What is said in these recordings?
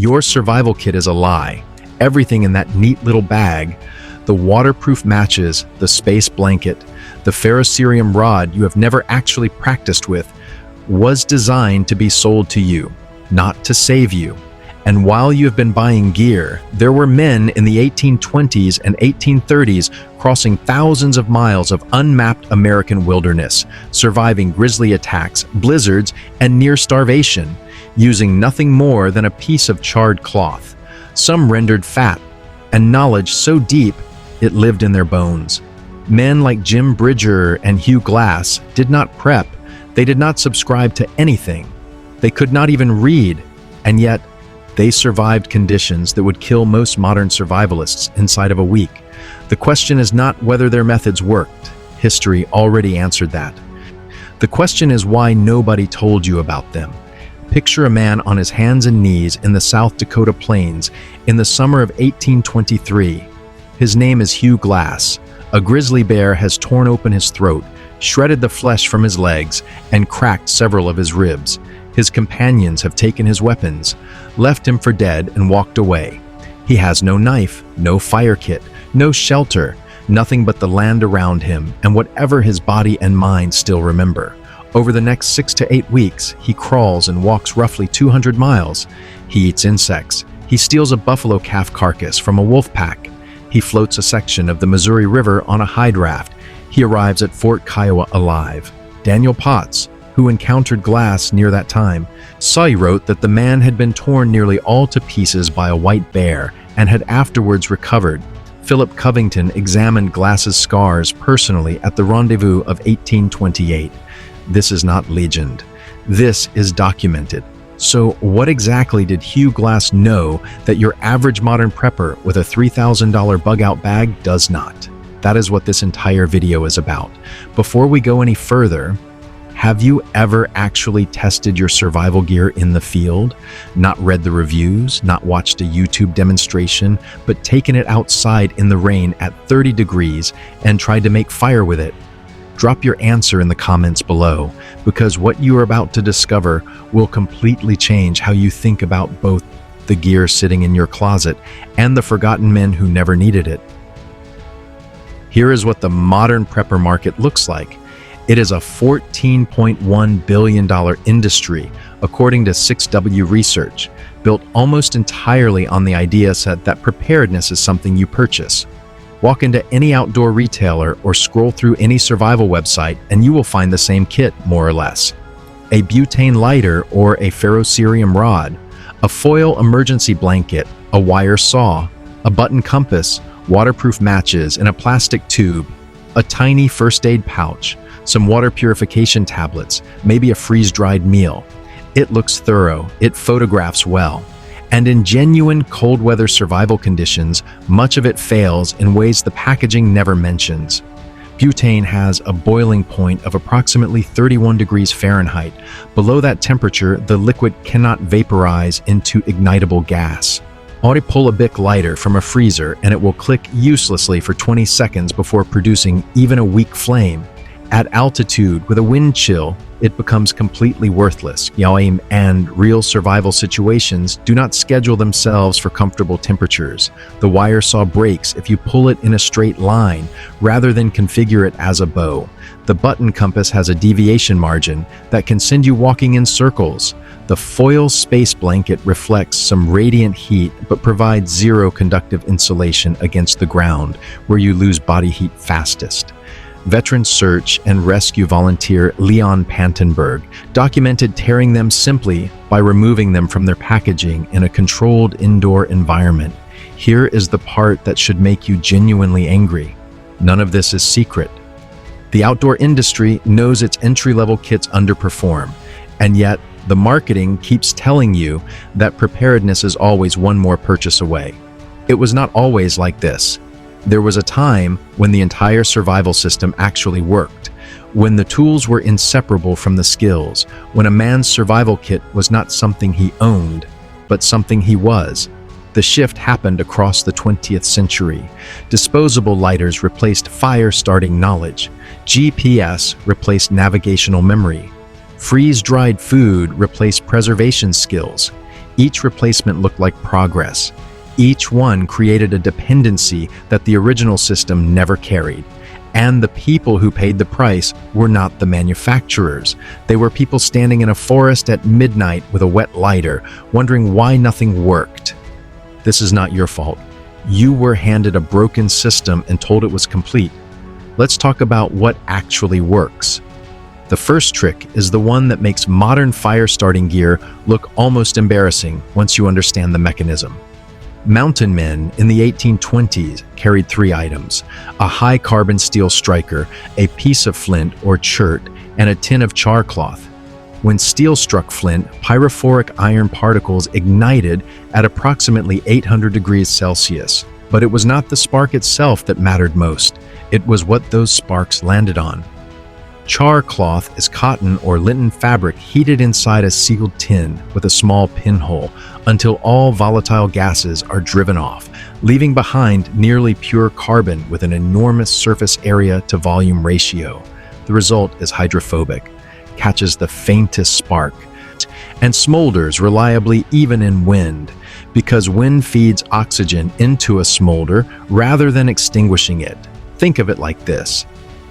Your survival kit is a lie. Everything in that neat little bag, the waterproof matches, the space blanket, the ferrocerium rod you have never actually practiced with, was designed to be sold to you, not to save you. And while you have been buying gear, there were men in the 1820s and 1830s crossing thousands of miles of unmapped American wilderness, surviving grizzly attacks, blizzards, and near starvation, using nothing more than a piece of charred cloth, some rendered fat, and knowledge so deep it lived in their bones. Men like Jim Bridger and Hugh Glass did not prep. They did not subscribe to anything. They could not even read, and yet they survived conditions that would kill most modern survivalists inside of a week. The question is not whether their methods worked. History already answered that. The question is why nobody told you about them. Picture a man on his hands and knees in the South Dakota plains in the summer of 1823. His name is Hugh Glass. A grizzly bear has torn open his throat, shredded the flesh from his legs, and cracked several of his ribs. His companions have taken his weapons, left him for dead, and walked away. He has no knife, no fire kit, no shelter, nothing but the land around him and whatever his body and mind still remember. Over the next 6 to 8 weeks, he crawls and walks roughly 200 miles. He eats insects. He steals a buffalo calf carcass from a wolf pack. He floats a section of the Missouri River on a hide raft. He arrives at Fort Kiowa alive. Daniel Potts, who encountered Glass near that time, wrote that the man had been torn nearly all to pieces by a white bear and had afterwards recovered. Philip Covington examined Glass's scars personally at the rendezvous of 1828. This is not legend. This is documented. So what exactly did Hugh Glass know that your average modern prepper with a $3,000 bug-out bag does not? That is what this entire video is about. Before we go any further, have you ever actually tested your survival gear in the field? Not read the reviews, not watched a YouTube demonstration, but taken it outside in the rain at 30 degrees and tried to make fire with it? Drop your answer in the comments below, because what you are about to discover will completely change how you think about both the gear sitting in your closet and the forgotten men who never needed it. Here is what the modern prepper market looks like. It is a $14.1 billion industry, according to 6W Research, built almost entirely on the idea set that preparedness is something you purchase. Walk into any outdoor retailer or scroll through any survival website and you will find the same kit, more or less. A butane lighter or a ferrocerium rod, a foil emergency blanket, a wire saw, a button compass, waterproof matches in a plastic tube, a tiny first aid pouch, some water purification tablets, maybe a freeze-dried meal. It looks thorough, it photographs well. And in genuine cold weather survival conditions, much of it fails in ways the packaging never mentions. Butane has a boiling point of approximately 31 degrees Fahrenheit. Below that temperature, the liquid cannot vaporize into ignitable gas. Or pull a Bic lighter from a freezer and it will click uselessly for 20 seconds before producing even a weak flame. At altitude, with a wind chill, it becomes completely worthless. And real survival situations do not schedule themselves for comfortable temperatures. The wire saw breaks if you pull it in a straight line, rather than configure it as a bow. The button compass has a deviation margin that can send you walking in circles. The foil space blanket reflects some radiant heat but provides zero conductive insulation against the ground, where you lose body heat fastest. Veteran search and rescue volunteer Leon Pantenberg documented tearing them simply by removing them from their packaging in a controlled indoor environment. Here is the part that should make you genuinely angry. None of this is secret. The outdoor industry knows its entry-level kits underperform, and yet the marketing keeps telling you that preparedness is always one more purchase away. It was not always like this. There was a time when the entire survival system actually worked, when the tools were inseparable from the skills, when a man's survival kit was not something he owned, but something he was. The shift happened across the 20th century. Disposable lighters replaced fire-starting knowledge. GPS replaced navigational memory. Freeze-dried food replaced preservation skills. Each replacement looked like progress. Each one created a dependency that the original system never carried. And the people who paid the price were not the manufacturers. They were people standing in a forest at midnight with a wet lighter, wondering why nothing worked. This is not your fault. You were handed a broken system and told it was complete. Let's talk about what actually works. The first trick is the one that makes modern fire starting gear look almost embarrassing once you understand the mechanism. Mountain men in the 1820s carried 3 items: a high carbon steel striker, a piece of flint or chert, and a tin of char cloth. When steel struck flint, pyrophoric iron particles ignited at approximately 800 degrees Celsius. But it was not the spark itself that mattered most. It was what those sparks landed on. Char cloth is cotton or linen fabric heated inside a sealed tin with a small pinhole until all volatile gases are driven off, leaving behind nearly pure carbon with an enormous surface area to volume ratio. The result is hydrophobic, catches the faintest spark, and smolders reliably even in wind, because wind feeds oxygen into a smolder rather than extinguishing it. Think of it like this.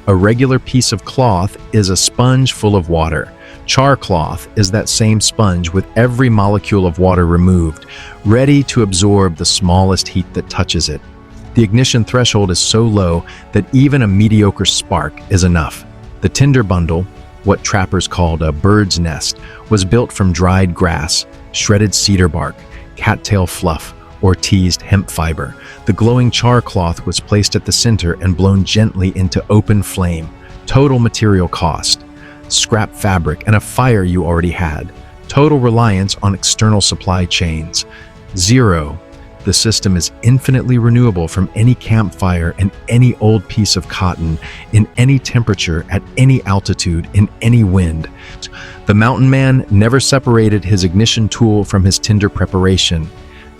A regular piece of cloth is a sponge full of water. Char cloth is that same sponge with every molecule of water removed, ready to absorb the smallest heat that touches it. The ignition threshold is so low that even a mediocre spark is enough. The tinder bundle, what trappers called a bird's nest, was built from dried grass, shredded cedar bark, cattail fluff, or teased hemp fiber. The glowing char cloth was placed at the center and blown gently into open flame. Total material cost: scrap fabric and a fire you already had. Total reliance on external supply chains: 0. The system is infinitely renewable from any campfire and any old piece of cotton, in any temperature, at any altitude, in any wind. The mountain man never separated his ignition tool from his tinder preparation.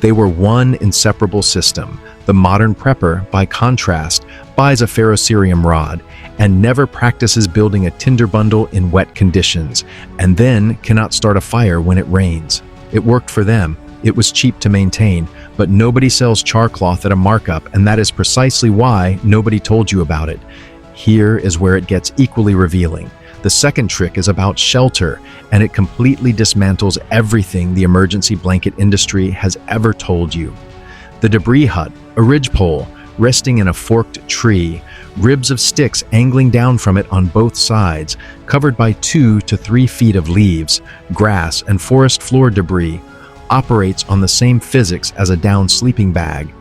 They were one inseparable system. The modern prepper, by contrast, buys a ferrocerium rod and never practices building a tinder bundle in wet conditions, and then cannot start a fire when it rains. It worked for them. It was cheap to maintain, but nobody sells char cloth at a markup, and that is precisely why nobody told you about it. Here is where it gets equally revealing. The second trick is about shelter, and it completely dismantles everything the emergency blanket industry has ever told you. The debris hut, a ridgepole, resting in a forked tree, ribs of sticks angling down from it on both sides, covered by 2 to 3 feet of leaves, grass, and forest floor debris, operates on the same physics as a down sleeping bag.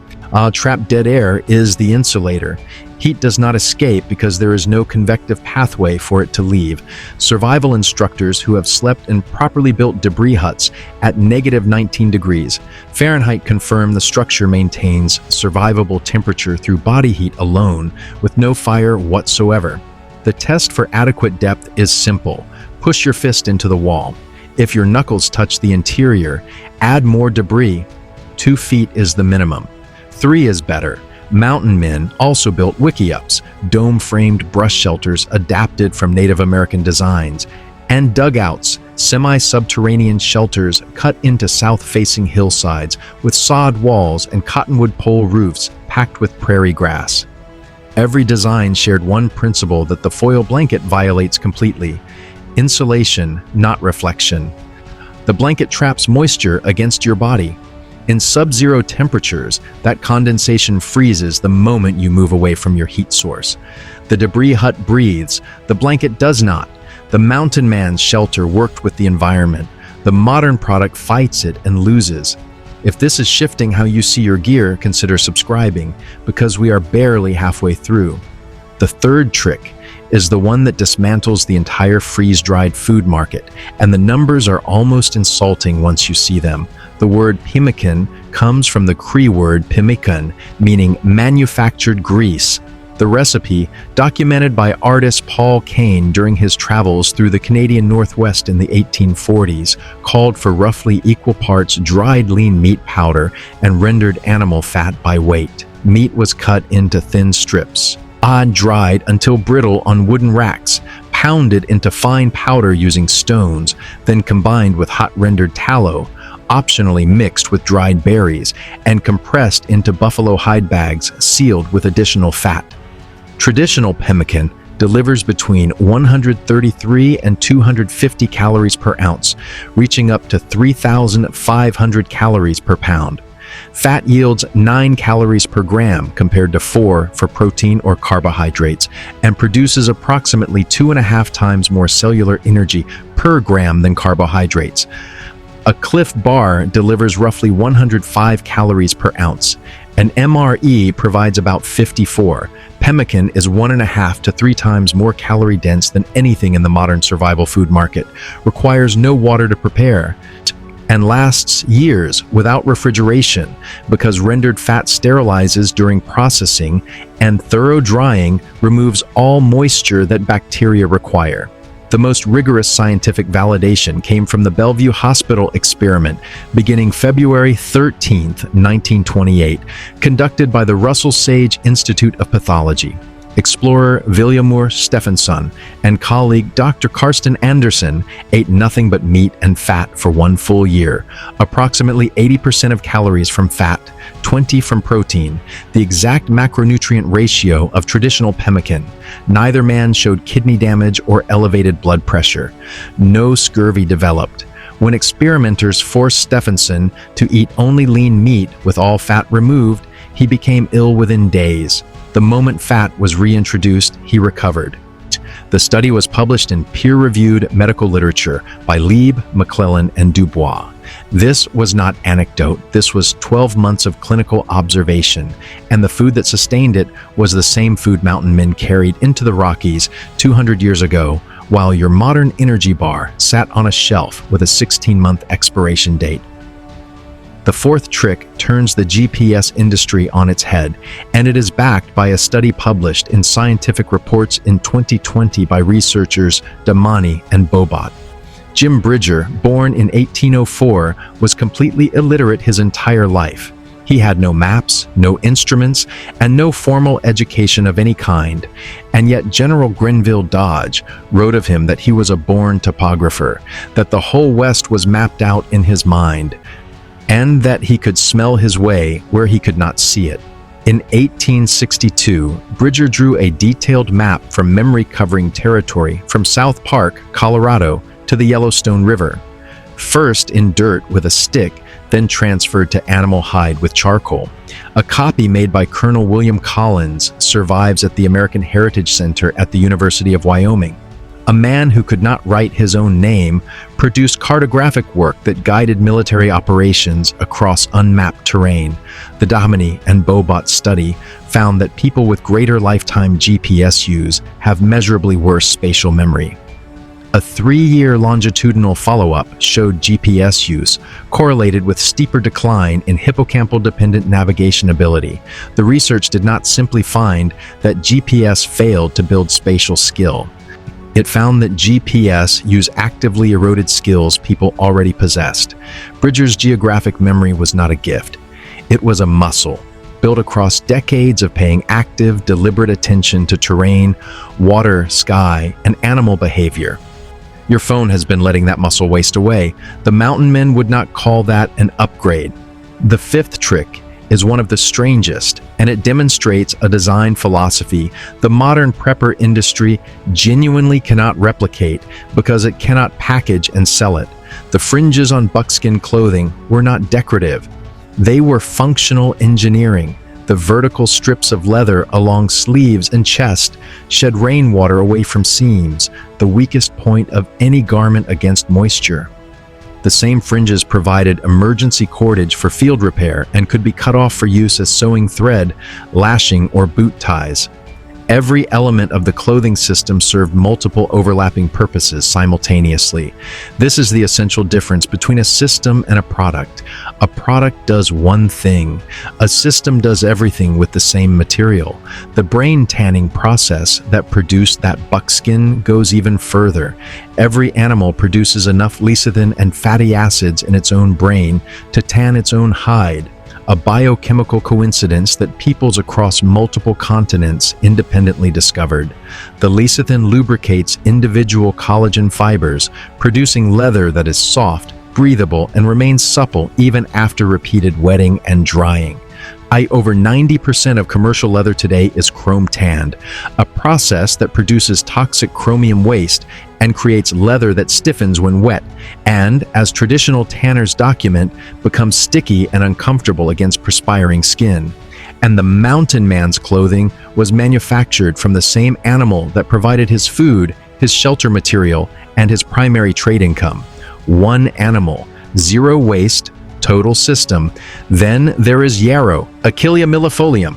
Trapped dead air is the insulator. Heat does not escape because there is no convective pathway for it to leave. Survival instructors who have slept in properly built debris huts at -19 degrees Fahrenheit confirm the structure maintains survivable temperature through body heat alone, with no fire whatsoever. The test for adequate depth is simple. Push your fist into the wall. If your knuckles touch the interior, add more debris. 2 feet is the minimum. 3 is better. Mountain men also built wickiups, dome-framed brush shelters adapted from Native American designs, and dugouts, semi-subterranean shelters cut into south-facing hillsides with sod walls and cottonwood pole roofs packed with prairie grass. Every design shared one principle that the foil blanket violates completely: insulation, not reflection. The blanket traps moisture against your body. In sub-zero temperatures, that condensation freezes the moment you move away from your heat source. The debris hut breathes, the blanket does not. The mountain man's shelter worked with the environment. The modern product fights it and loses. If this is shifting how you see your gear, consider subscribing, because we are barely halfway through. The third trick is the one that dismantles the entire freeze-dried food market, and the numbers are almost insulting once you see them. The word pemmican comes from the Cree word pemmican, meaning manufactured grease. The recipe, documented by artist Paul Kane during his travels through the Canadian Northwest in the 1840s, called for roughly equal parts dried lean meat powder and rendered animal fat by weight. Meat was cut into thin strips, dried until brittle on wooden racks, pounded into fine powder using stones, then combined with hot rendered tallow, optionally mixed with dried berries, and compressed into buffalo hide bags sealed with additional fat. Traditional pemmican delivers between 133 and 250 calories per ounce, reaching up to 3,500 calories per pound. Fat yields 9 calories per gram compared to 4 for protein or carbohydrates, and produces approximately 2.5 times more cellular energy per gram than carbohydrates. A Cliff Bar delivers roughly 105 calories per ounce. An MRE provides about 54. Pemmican is 1.5 to 3 times more calorie dense than anything in the modern survival food market, requires no water to prepare, and lasts years without refrigeration because rendered fat sterilizes during processing, and thorough drying removes all moisture that bacteria require. The most rigorous scientific validation came from the Bellevue Hospital experiment beginning February 13, 1928, conducted by the Russell Sage Institute of Pathology. Explorer Vilhjalmur Stephenson and colleague Dr. Karsten Andersen ate nothing but meat and fat for 1 full year, approximately 80% of calories from fat, 20 from protein, the exact macronutrient ratio of traditional pemmican. Neither man showed kidney damage or elevated blood pressure. No scurvy developed. When experimenters forced Stephenson to eat only lean meat with all fat removed, he became ill within days. The moment fat was reintroduced, he recovered. The study was published in peer-reviewed medical literature by Lieb, McClellan, and Dubois. This was not anecdote, this was 12 months of clinical observation, and the food that sustained it was the same food mountain men carried into the Rockies 200 years ago, while your modern energy bar sat on a shelf with a 16-month expiration date. The fourth trick turns the GPS industry on its head, and it is backed by a study published in Scientific Reports in 2020 by researchers Damani and Bobot. Jim Bridger, born in 1804, was completely illiterate his entire life. He had no maps, no instruments, and no formal education of any kind, and yet General Grenville Dodge wrote of him that he was a born topographer, that the whole West was mapped out in his mind, and that he could smell his way where he could not see it. In 1862, Bridger drew a detailed map from memory-covering territory from South Park, Colorado, to the Yellowstone River. First in dirt with a stick, then transferred to animal hide with charcoal. A copy made by Colonel William Collins survives at the American Heritage Center at the University of Wyoming. A man who could not write his own name produced cartographic work that guided military operations across unmapped terrain. The Damani and Bobot study found that people with greater lifetime GPS use have measurably worse spatial memory. A 3-year longitudinal follow-up showed GPS use correlated with steeper decline in hippocampal-dependent navigation ability. The research did not simply find that GPS failed to build spatial skill. It found that GPS used actively eroded skills people already possessed. Bridger's geographic memory was not a gift. It was a muscle, built across decades of paying active, deliberate attention to terrain, water, sky, and animal behavior. Your phone has been letting that muscle waste away. The mountain men would not call that an upgrade. The fifth trick is one of the strangest, and it demonstrates a design philosophy the modern prepper industry genuinely cannot replicate because it cannot package and sell it. The fringes on buckskin clothing were not decorative. They were functional engineering. The vertical strips of leather along sleeves and chest shed rainwater away from seams, the weakest point of any garment against moisture. The same fringes provided emergency cordage for field repair and could be cut off for use as sewing thread, lashing, or boot ties. Every element of the clothing system served multiple overlapping purposes simultaneously. This is the essential difference between a system and a product. A product does one thing. A system does everything with the same material. The brain tanning process that produced that buckskin goes even further. Every animal produces enough lecithin and fatty acids in its own brain to tan its own hide. A biochemical coincidence that peoples across multiple continents independently discovered. The lecithin lubricates individual collagen fibers, producing leather that is soft, breathable, and remains supple even after repeated wetting and drying. Over 90% of commercial leather today is chrome tanned, a process that produces toxic chromium waste and creates leather that stiffens when wet, and, as traditional tanners document, becomes sticky and uncomfortable against perspiring skin. And the mountain man's clothing was manufactured from the same animal that provided his food, his shelter material, and his primary trade income. One animal, zero waste, total system. Then there is yarrow, Achillea millefolium,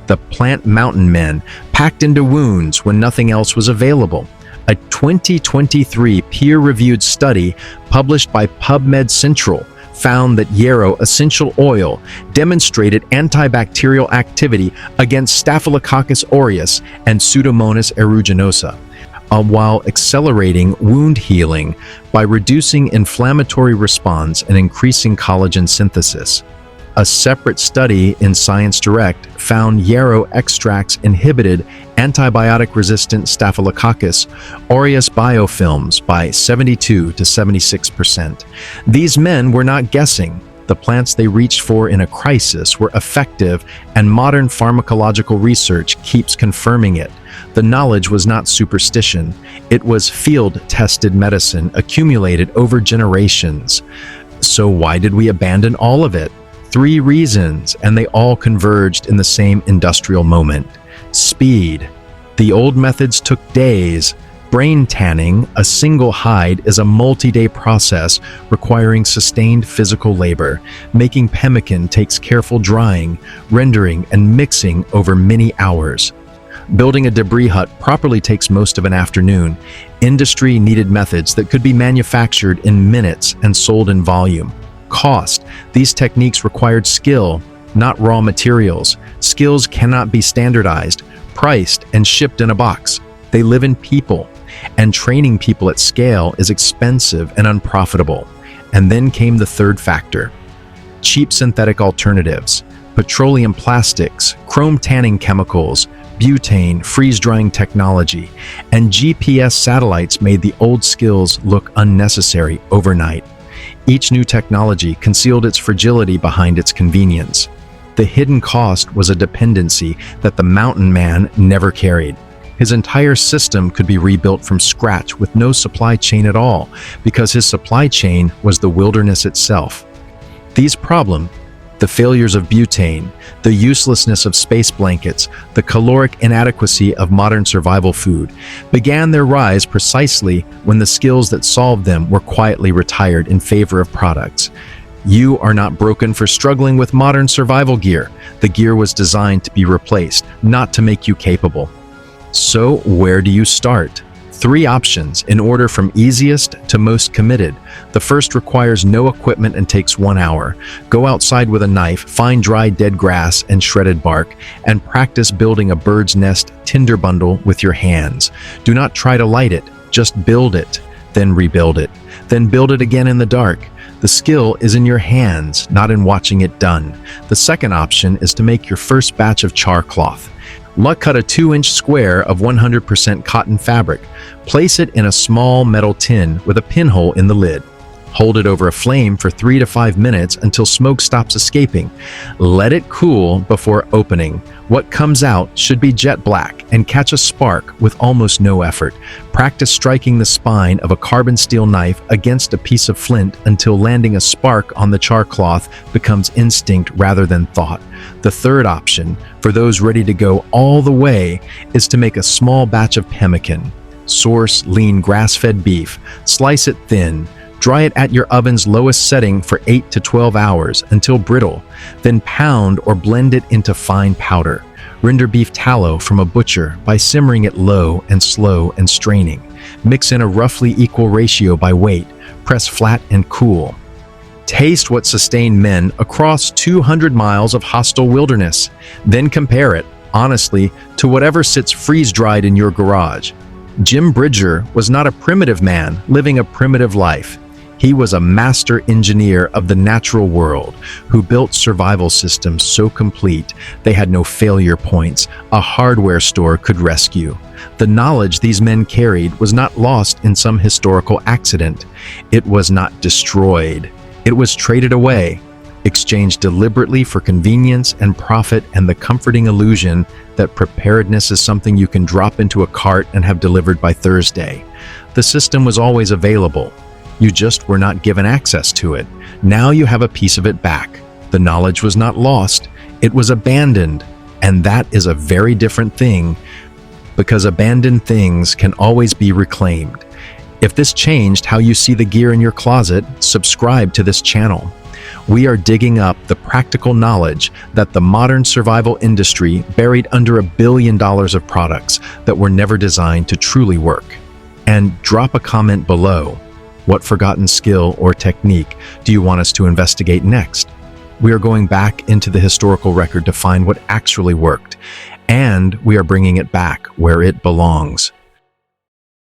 the plant mountain men, packed into wounds when nothing else was available. A 2023 peer-reviewed study published by PubMed Central found that yarrow essential oil demonstrated antibacterial activity against Staphylococcus aureus and Pseudomonas aeruginosa, while accelerating wound healing by reducing inflammatory response and increasing collagen synthesis. A separate study in Science Direct found yarrow extracts inhibited antibiotic-resistant Staphylococcus aureus biofilms by 72 to 76%. These men were not guessing. The plants they reached for in a crisis were effective, and modern pharmacological research keeps confirming it. The knowledge was not superstition. It was field-tested medicine accumulated over generations. So why did we abandon all of it? 3 reasons, and they all converged in the same industrial moment. Speed. The old methods took days. Brain tanning, a single hide, is a multi-day process requiring sustained physical labor. Making pemmican takes careful drying, rendering, and mixing over many hours. Building a debris hut properly takes most of an afternoon. Industry needed methods that could be manufactured in minutes and sold in volume. Cost. These techniques required skill, not raw materials. Skills cannot be standardized, priced, and shipped in a box. They live in people, and training people at scale is expensive and unprofitable. And then came the third factor: cheap synthetic alternatives, petroleum plastics, chrome tanning chemicals, butane, freeze-drying technology, and GPS satellites made the old skills look unnecessary overnight. Each new technology concealed its fragility behind its convenience. The hidden cost was a dependency that the mountain man never carried. His entire system could be rebuilt from scratch with no supply chain at all, because his supply chain was the wilderness itself. These problems, the failures of butane, the uselessness of space blankets, the caloric inadequacy of modern survival food, began their rise precisely when the skills that solved them were quietly retired in favor of products. You are not broken for struggling with modern survival gear. The gear was designed to be replaced, not to make you capable. So where do you start? 3 options in order from easiest to most committed. The first requires no equipment and takes 1 hour. Go outside with a knife, find dry dead grass and shredded bark, and practice building a bird's nest tinder bundle with your hands. Do not try to light it, just build it, then rebuild it, then build it again in the dark. The skill is in your hands, not in watching it done. The second option is to make your first batch of char cloth. Cut a 2-inch square of 100% cotton fabric. Place it in a small metal tin with a pinhole in the lid. Hold it over a flame for 3 to 5 minutes until smoke stops escaping. Let it cool before opening. What comes out should be jet black and catch a spark with almost no effort. Practice striking the spine of a carbon steel knife against a piece of flint until landing a spark on the char cloth becomes instinct rather than thought. The third option, for those ready to go all the way, is to make a small batch of pemmican. Source lean grass-fed beef, slice it thin, dry it at your oven's lowest setting for 8 to 12 hours until brittle, then pound or blend it into fine powder. Render beef tallow from a butcher by simmering it low and slow and straining. Mix in a roughly equal ratio by weight, press flat and cool. Taste what sustained men across 200 miles of hostile wilderness. Then compare it, honestly, to whatever sits freeze-dried in your garage. Jim Bridger was not a primitive man living a primitive life. He was a master engineer of the natural world who built survival systems so complete they had no failure points a hardware store could rescue. The knowledge these men carried was not lost in some historical accident. It was not destroyed. It was traded away, exchanged deliberately for convenience and profit and the comforting illusion that preparedness is something you can drop into a cart and have delivered by Thursday. The system was always available. You just were not given access to it. Now you have a piece of it back. The knowledge was not lost. It was abandoned. And that is a very different thing, because abandoned things can always be reclaimed. If this changed how you see the gear in your closet, subscribe to this channel. We are digging up the practical knowledge that the modern survival industry buried under $1 billion of products that were never designed to truly work. And drop a comment below. What forgotten skill or technique do you want us to investigate next? We are going back into the historical record to find what actually worked, and we are bringing it back where it belongs.